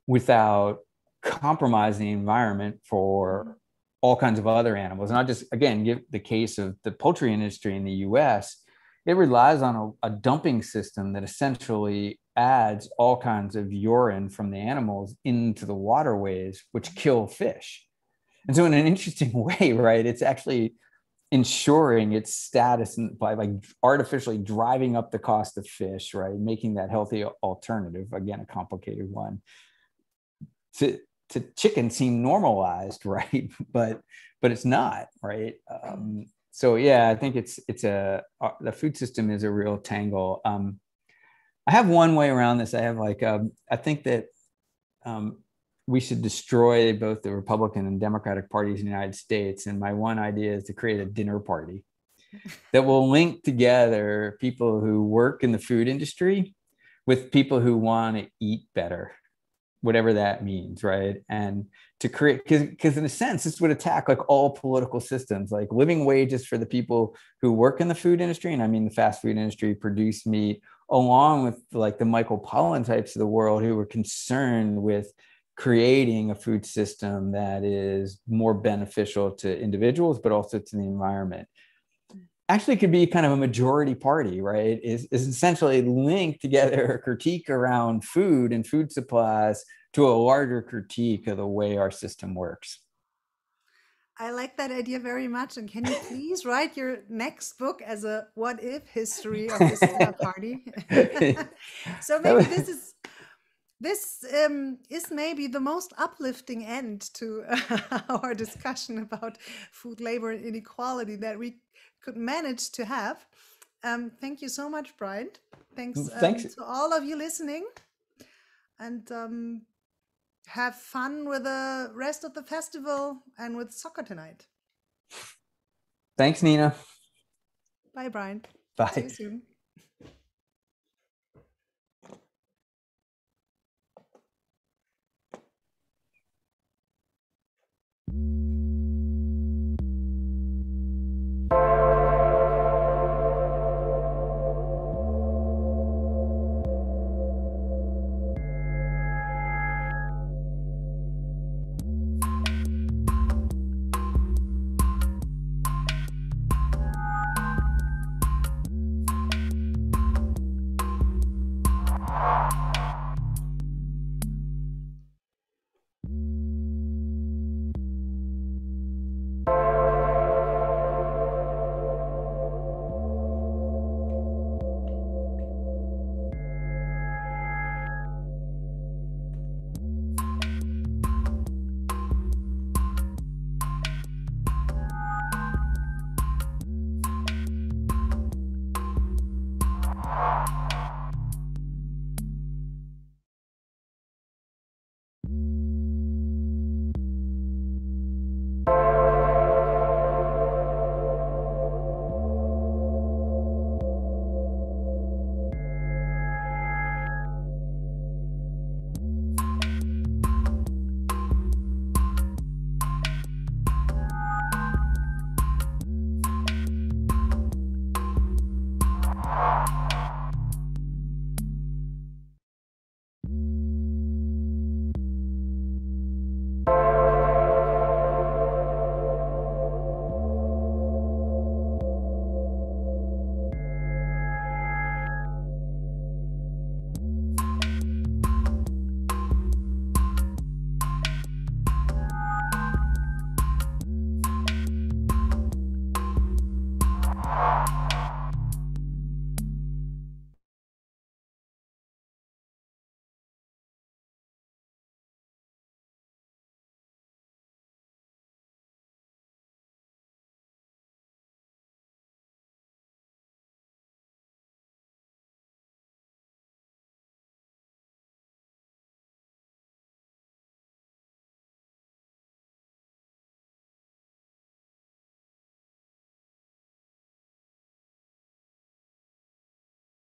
without compromising the environment for all kinds of other animals. And I'll just, again, give the case of the poultry industry in the US. It relies on a dumping system that essentially adds all kinds of urine from the animals into the waterways, which kill fish. And so in an interesting way, right, it's actually ensuring its status by like artificially driving up the cost of fish, right, making that healthy alternative, again, a complicated one, to chicken seem normalized, right? But it's not, right? So yeah, I think the food system is a real tangle. I have one way around this. I have I think that we should destroy both the Republican and Democratic parties in the United States. And my one idea is to create a dinner party that will link together people who work in the food industry with people who want to eat better, whatever that means, right? And to create, because in a sense, this would attack like all political systems, like living wages for the people who work in the food industry. And I mean, the fast food industry, produce meat, along with like the Michael Pollan types of the world who were concerned with creating a food system that is more beneficial to individuals, but also to the environment. Actually could be kind of a majority party, right? Is essentially linked together a critique around food and food supplies to a larger critique of the way our system works. I like that idea very much. And can you please write your next book as a what if history of this dinner party? So maybe this is maybe the most uplifting end to our discussion about food, labor, and inequality that we could manage to have. Thank you so much, Bryant. Thanks to all of you listening. And have fun with the rest of the festival and with soccer tonight. Thanks, Nina. Bye, Bryant. Bye. See you soon.